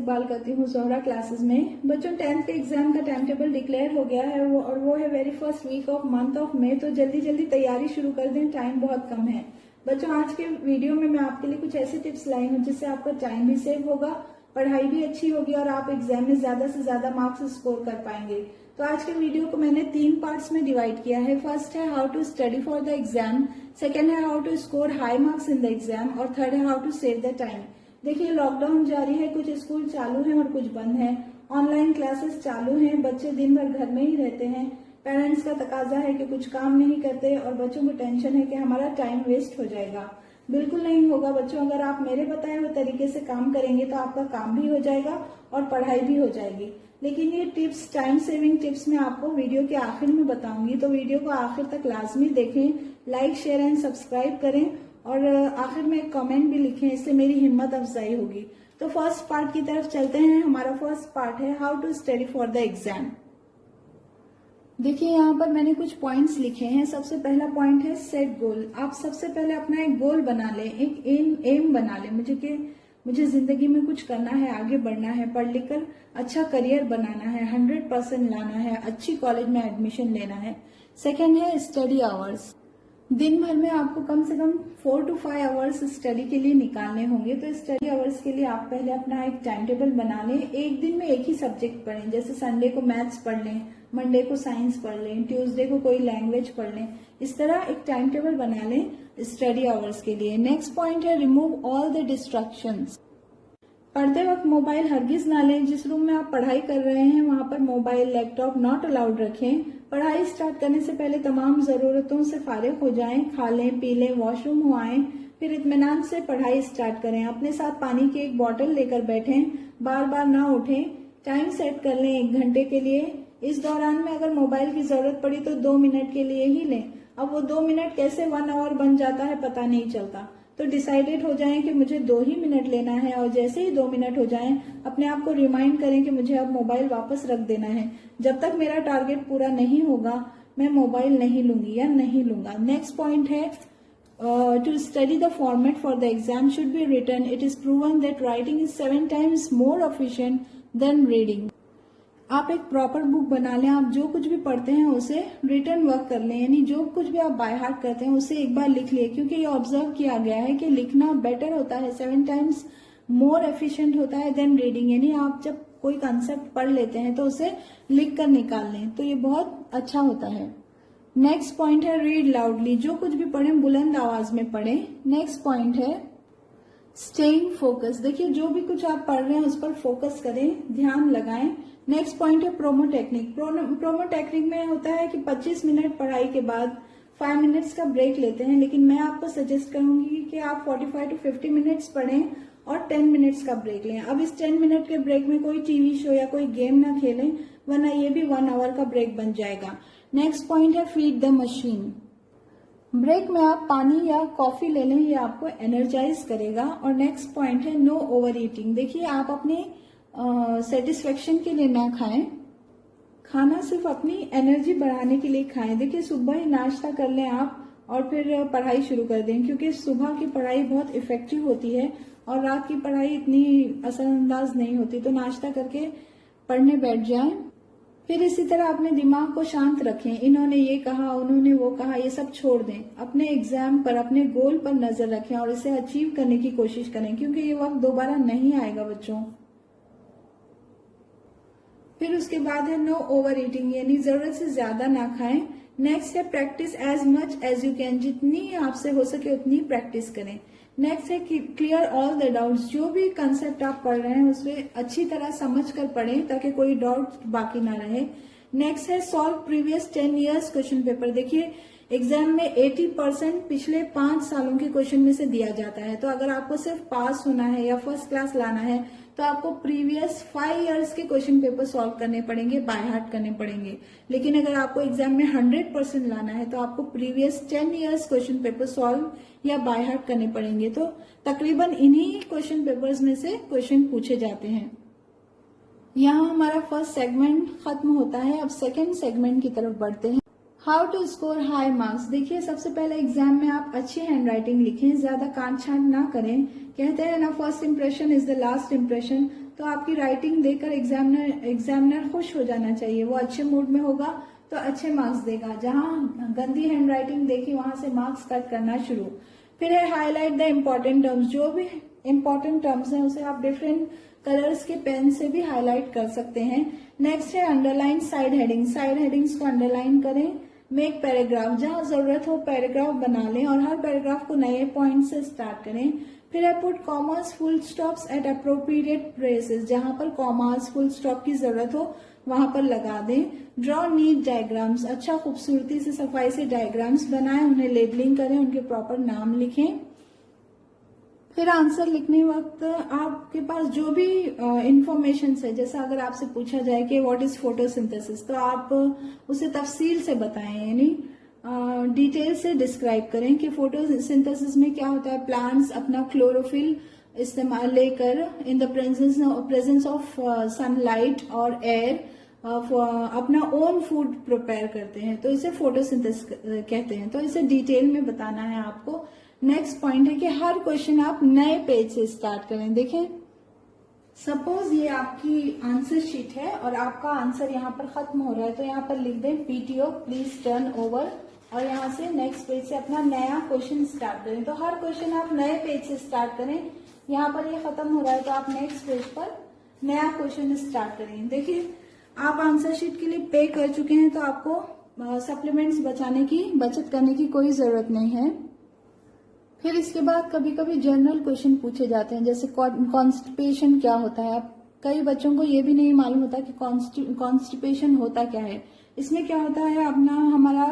इस्तकबाल करती हूँ ज़ोहरा क्लासेस में। बच्चों 10th के एग्जाम का टाइम टेबल डिक्लेयर हो गया है वो है very first week of month of May. तो जल्दी जल्दी तैयारी शुरू कर दें, टाइम बहुत कम है। बच्चों आज के वीडियो में मैं आपके लिए कुछ ऐसी टिप्स लाई हूँ जिससे आपका टाइम भी सेव होगा, पढ़ाई भी अच्छी होगी और आप एग्जाम में ज्यादा से ज्यादा मार्क्स स्कोर कर पाएंगे। तो आज के वीडियो को मैंने 3 पार्ट्स में डिवाइड किया है। फर्स्ट है how to study for the exam, second है how to score high marks in the exam और थर्ड है how to save the time. देखिए लॉकडाउन जारी है, कुछ स्कूल चालू हैं और कुछ बंद हैं, ऑनलाइन क्लासेस चालू हैं, बच्चे दिन भर घर में ही रहते हैं, पेरेंट्स का तकाजा है कि कुछ काम नहीं करते और बच्चों को टेंशन है कि हमारा टाइम वेस्ट हो जाएगा। बिल्कुल नहीं होगा बच्चों, अगर आप मेरे बताए हुए तरीके से काम करेंगे तो आपका काम भी हो जाएगा और पढ़ाई भी हो जाएगी। लेकिन ये टिप्स, टाइम सेविंग टिप्स मैं आपको वीडियो के आखिर में बताऊंगी, तो वीडियो को आखिर तक लाजमी देखें, लाइक शेयर एंड सब्सक्राइब करें और आखिर में एक कमेंट भी लिखें, इससे मेरी हिम्मत अफजाई होगी। तो फर्स्ट पार्ट की तरफ चलते हैं। हमारा फर्स्ट पार्ट है how to study for the exam. देखिए यहाँ पर मैंने कुछ पॉइंट्स लिखे हैं। सबसे पहला पॉइंट है सेट गोल। आप सबसे पहले अपना एक गोल बना लें, एक एम बना लें मुझे जिंदगी में कुछ करना है, आगे बढ़ना है, पढ़ लिख कर अच्छा करियर बनाना है, 100% लाना है, अच्छी कॉलेज में एडमिशन लेना है। सेकेंड है स्टडी आवर्स। दिन भर में आपको कम से कम 4 to 5 आवर्स स्टडी के लिए निकालने होंगे। तो स्टडी आवर्स के लिए आप पहले अपना एक टाइम टेबल बना लें। एक दिन में एक ही सब्जेक्ट पढ़ें, जैसे संडे को मैथ्स पढ़ लें, मंडे को साइंस पढ़ लें, ट्यूसडे को कोई लैंग्वेज पढ़ लें। इस तरह एक टाइम टेबल बना लें स्टडी आवर्स के लिए। नेक्स्ट पॉइंट है रिमूव ऑल द डिस्ट्रैक्शंस। पढ़ते वक्त मोबाइल हरगिज ना लें। जिस रूम में आप पढ़ाई कर रहे हैं वहां पर मोबाइल, लैपटॉप नॉट अलाउड रखें। पढ़ाई स्टार्ट करने से पहले तमाम जरूरतों से फारिग हो जाएं, खा लें, पी लें, वॉशरूम हो आएं, फिर इत्मीनान से पढ़ाई स्टार्ट करें। अपने साथ पानी की एक बोतल लेकर बैठें, बार बार ना उठें। टाइम सेट कर लें 1 घंटे के लिए। इस दौरान में अगर मोबाइल की जरूरत पड़ी तो 2 मिनट के लिए ही लें। अब वो 2 मिनट कैसे 1 आवर बन जाता है पता नहीं चलता। तो डिसाइडेड हो जाएं कि मुझे 2 ही मिनट लेना है और जैसे ही 2 मिनट हो जाएं अपने आप को रिमाइंड करें कि मुझे अब मोबाइल वापस रख देना है। जब तक मेरा टारगेट पूरा नहीं होगा मैं मोबाइल नहीं लूंगी या नहीं लूंगा। नेक्स्ट पॉइंट है to study the format for the exam should be written. It is proven that writing is 7 times more efficient than reading. आप एक प्रॉपर बुक बना लें। आप जो कुछ भी पढ़ते हैं उसे रिटन वर्क कर लें, यानी जो कुछ भी आप बाय हार्ट करते हैं उसे एक बार लिख लिए, क्योंकि ये ऑब्जर्व किया गया है कि लिखना बेटर होता है, 7 times मोर एफिशिएंट होता है देन रीडिंग। यानी आप जब कोई कंसेप्ट पढ़ लेते हैं तो उसे लिख कर निकाल लें, तो ये बहुत अच्छा होता है। नेक्स्ट पॉइंट है रीड लाउडली। जो कुछ भी पढ़ें बुलंद आवाज में पढ़ें। नेक्स्ट पॉइंट है स्टेइंग फोकस। देखिए जो भी कुछ आप पढ़ रहे हैं उस पर फोकस करें, ध्यान लगाएं। नेक्स्ट पॉइंट है प्रोमो टेक्निक। प्रोमो टेक्निक में होता है कि 25 मिनट पढ़ाई के बाद 5 मिनट्स का ब्रेक लेते हैं, लेकिन मैं आपको सजेस्ट करूंगी कि आप 45 to 50 मिनट्स पढ़ें और 10 मिनट्स का ब्रेक लें। अब इस 10 मिनट के ब्रेक में कोई टीवी शो या कोई गेम ना खेलें, वरना ये भी 1 आवर का ब्रेक बन जाएगा। नेक्स्ट पॉइंट है फीड द मशीन। ब्रेक में आप पानी या कॉफी ले लें, ये आपको एनर्जाइज करेगा। और नेक्स्ट पॉइंट है नो ओवर ईटिंग। देखिए आप अपने सेटिस्फेक्शन के लिए ना खाएं, खाना सिर्फ अपनी एनर्जी बढ़ाने के लिए खाएं। देखिए सुबह ही नाश्ता कर लें आप और फिर पढ़ाई शुरू कर दें, क्योंकि सुबह की पढ़ाई बहुत इफेक्टिव होती है और रात की पढ़ाई इतनी असरअंदाज नहीं होती। तो नाश्ता करके पढ़ने बैठ जाएं। फिर इसी तरह अपने दिमाग को शांत रखें। इन्होंने ये कहा, उन्होंने वो कहा, ये सब छोड़ दें। अपने एग्जाम पर, अपने गोल पर नजर रखें और इसे अचीव करने की कोशिश करें, क्योंकि ये वक्त दोबारा नहीं आएगा बच्चों। फिर उसके बाद है नो ओवर ईटिंग, यानी जरूरत से ज्यादा ना खाएं। नेक्स्ट है practice as much as you can. जितनी आपसे हो सके उतनी प्रैक्टिस करें। नेक्स्ट है क्लियर ऑल द डाउट्स। जो भी कंसेप्ट आप पढ़ रहे हैं उसमें अच्छी तरह समझ कर पढ़ें ताकि कोई डाउट बाकी ना रहे। नेक्स्ट है solve previous 10 years question paper. देखिए एग्जाम में 80% पिछले 5 सालों के क्वेश्चन में से दिया जाता है। तो अगर आपको सिर्फ पास होना है या फर्स्ट क्लास लाना है तो आपको प्रीवियस 5 years के क्वेश्चन पेपर सॉल्व करने पड़ेंगे, बाय हार्ट करने पड़ेंगे। लेकिन अगर आपको एग्जाम में 100% लाना है तो आपको previous 10 years question paper solve या बाय हार्ट करने पड़ेंगे। तो तकरीबन इन्हीं क्वेश्चन पेपर्स में से क्वेश्चन पूछे जाते हैं। यहाँ हमारा फर्स्ट सेगमेंट खत्म होता है। अब सेकेंड सेगमेंट की तरफ बढ़ते हैं। How to score high marks. देखिए सबसे पहले एग्जाम में आप अच्छी हैंडराइटिंग लिखें, ज्यादा काट छांट ना करें। कहते हैं ना first impression is the last impression. तो आपकी राइटिंग देखकर एग्जामिनर खुश हो जाना चाहिए, वो अच्छे मूड में होगा तो अच्छे मार्क्स देगा। जहां गंदी हैंड राइटिंग देखी वहां से मार्क्स कट करना शुरू। फिर है हाईलाइट द इम्पोर्टेंट टर्म्स, जो भी इम्पोर्टेंट टर्म्स हैं उसे आप डिफरेंट कलर्स के पेन से भी हाईलाइट कर सकते हैं। नेक्स्ट है underline side heading, side headings को अंडरलाइन करें। मेक पैराग्राफ, जहां जरूरत हो पैराग्राफ बना लें और हर पैराग्राफ को नए पॉइंट से स्टार्ट करें। फिर है put commas full stops at appropriate places, जहां पर कॉमास फुल स्टॉप की जरूरत हो वहां पर लगा दें। ड्रॉ नीट डायग्राम्स, अच्छा खूबसूरती से सफाई से डायग्राम्स बनाएं, उन्हें लेबलिंग करें, उनके प्रॉपर नाम लिखें। फिर आंसर लिखने वक्त आपके पास जो भी इंफॉर्मेशन है, जैसा अगर आपसे पूछा जाए कि व्हाट इज फोटोसिंथेसिस, तो आप उसे तफसील से बताएं, यानी डिटेल से डिस्क्राइब करें कि फोटोसिंथेसिस में क्या होता है। प्लांट्स अपना क्लोरोफिल इस्तेमाल लेकर in the presence of sunlight और एयर अपना ओन फूड प्रिपेयर करते हैं, तो इसे फोटोसिंथेसिस कहते हैं। तो इसे डिटेल में बताना है आपको। नेक्स्ट पॉइंट है कि हर क्वेश्चन आप नए पेज से स्टार्ट करें। देखें, सपोज ये आपकी आंसर शीट है और आपका आंसर यहाँ पर खत्म हो रहा है, तो यहाँ पर लिख दें पीटीओ प्लीज टर्न ओवर, और यहाँ से नेक्स्ट पेज से अपना नया क्वेश्चन स्टार्ट करें। तो हर क्वेश्चन आप नए पेज से स्टार्ट करें। यहाँ पर ये खत्म हो रहा है तो आप नेक्स्ट पेज पर नया क्वेश्चन स्टार्ट करें। देखिए, आप आंसर शीट के लिए पे कर चुके हैं तो आपको सप्लीमेंट्स बचत करने की कोई जरूरत नहीं है। फिर इसके बाद कभी कभी जनरल क्वेश्चन पूछे जाते हैं, जैसे कॉन्स्टिपेशन क्या होता है। अब कई बच्चों को ये भी नहीं मालूम होता कि कॉन्स्टिपेशन होता क्या है। इसमें क्या होता है, अपना हमारा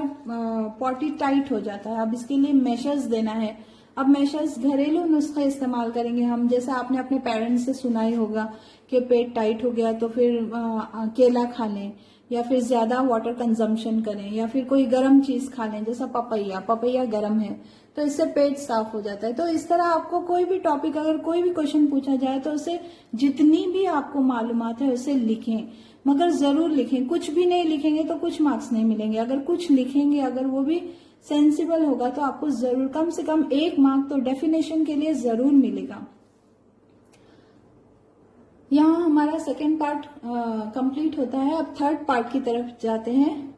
पॉटी टाइट हो जाता है। अब इसके लिए मेशर्स देना है। अब मेशर्स घरेलू नुस्खे इस्तेमाल करेंगे हम, जैसे आपने अपने पेरेंट्स से सुना ही होगा कि पेट टाइट हो गया तो फिर केला खा लें, या फिर ज्यादा वाटर कंजम्पशन करें, या फिर कोई गर्म चीज खा लें, जैसा पपैया गर्म है तो इससे पेट साफ हो जाता है। तो इस तरह आपको कोई भी टॉपिक, अगर कोई भी क्वेश्चन पूछा जाए तो उसे जितनी भी आपको मालूमात है उसे लिखें, मगर जरूर लिखें। कुछ भी नहीं लिखेंगे तो कुछ मार्क्स नहीं मिलेंगे। अगर कुछ लिखेंगे, अगर वो भी सेंसिबल होगा, तो आपको जरूर कम से कम 1 मार्क तो डेफिनेशन के लिए जरूर मिलेगा। यहाँ हमारा सेकेंड पार्ट कंप्लीट होता है। अब थर्ड पार्ट की तरफ जाते हैं।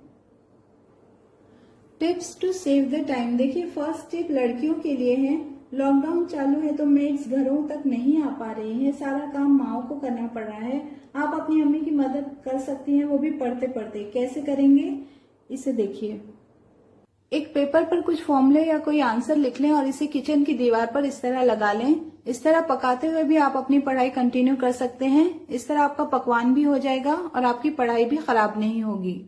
Tips to save the time. देखिए, फर्स्ट टिप लड़कियों के लिए है। लॉकडाउन चालू है तो मेड्स घरों तक नहीं आ पा रही हैं, सारा काम माओ को करना पड़ रहा है। आप अपनी अम्मी की मदद कर सकती हैं, वो भी पढ़ते पढ़ते। कैसे करेंगे इसे देखिए। एक पेपर पर कुछ फॉर्मूले या कोई आंसर लिख लें और इसे किचन की दीवार पर इस तरह लगा लें। इस तरह पकाते हुए भी आप अपनी पढ़ाई कंटिन्यू कर सकते हैं। इस तरह आपका पकवान भी हो जाएगा और आपकी पढ़ाई भी खराब नहीं होगी।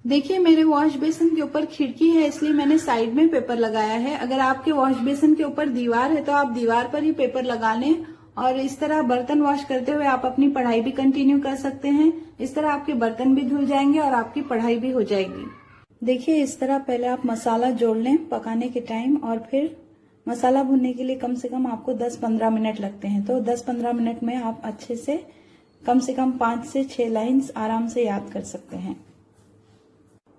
देखिए, मेरे वॉश बेसिन के ऊपर खिड़की है, इसलिए मैंने साइड में पेपर लगाया है। अगर आपके वॉश बेसिन के ऊपर दीवार है तो आप दीवार पर ही पेपर लगा लें और इस तरह बर्तन वॉश करते हुए आप अपनी पढ़ाई भी कंटिन्यू कर सकते हैं। इस तरह आपके बर्तन भी धुल जाएंगे और आपकी पढ़ाई भी हो जाएगी। देखिए, इस तरह पहले आप मसाला जोड़ लें पकाने के टाइम, और फिर मसाला भूनने के लिए कम से कम आपको 10-15 मिनट लगते हैं। तो 10-15 मिनट में आप अच्छे से कम 5 से 6 लाइन्स आराम से याद कर सकते हैं।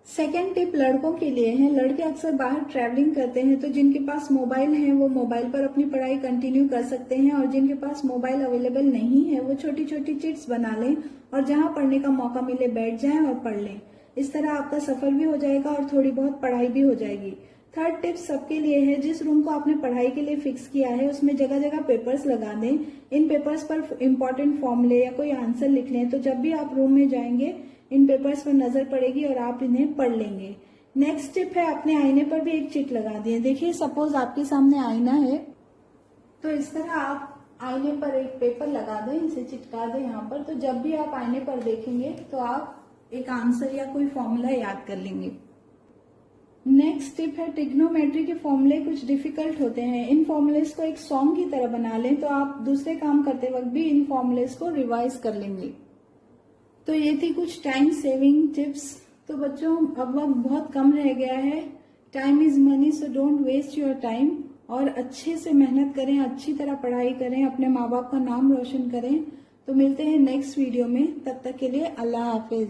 सेकेंड टिप लड़कों के लिए है। लड़के अक्सर बाहर ट्रैवलिंग करते हैं, तो जिनके पास मोबाइल है वो मोबाइल पर अपनी पढ़ाई कंटिन्यू कर सकते हैं, और जिनके पास मोबाइल अवेलेबल नहीं है वो छोटी छोटी चिट्स बना लें और जहां पढ़ने का मौका मिले बैठ जाएं और पढ़ लें। इस तरह आपका सफर भी हो जाएगा और थोड़ी बहुत पढ़ाई भी हो जाएगी। थर्ड टिप सबके लिए है। जिस रूम को आपने पढ़ाई के लिए फिक्स किया है उसमें जगह जगह पेपर्स लगा दें। इन पेपर्स पर इंपॉर्टेंट फॉर्मूले या कोई आंसर लिख लें, तो जब भी आप रूम में जाएंगे इन पेपर्स पर नजर पड़ेगी और आप इन्हें पढ़ लेंगे। नेक्स्ट टिप है, अपने आईने पर भी एक चिट लगा दिए। देखिए, सपोज आपके सामने आईना है तो इस तरह आप आईने पर एक पेपर लगा दें, इसे चिटका दें यहाँ पर। तो जब भी आप आईने पर देखेंगे तो आप एक आंसर या कोई फॉर्मूला याद कर लेंगे। नेक्स्ट टिप है, ट्रिग्नोमेट्री के फॉर्मूले कुछ डिफिकल्ट होते हैं। इन फॉर्मूलेस को एक सॉन्ग की तरह बना लें तो आप दूसरे काम करते वक्त भी इन फॉर्मूलेस को रिवाइज कर लेंगे। तो ये थी कुछ टाइम सेविंग टिप्स। तो बच्चों, अब वक्त बहुत कम रह गया है। Time is money, so don't waste your time. और अच्छे से मेहनत करें, अच्छी तरह पढ़ाई करें, अपने माँ बाप का नाम रोशन करें। तो मिलते हैं नेक्स्ट वीडियो में, तब तक के लिए अल्लाह हाफिज।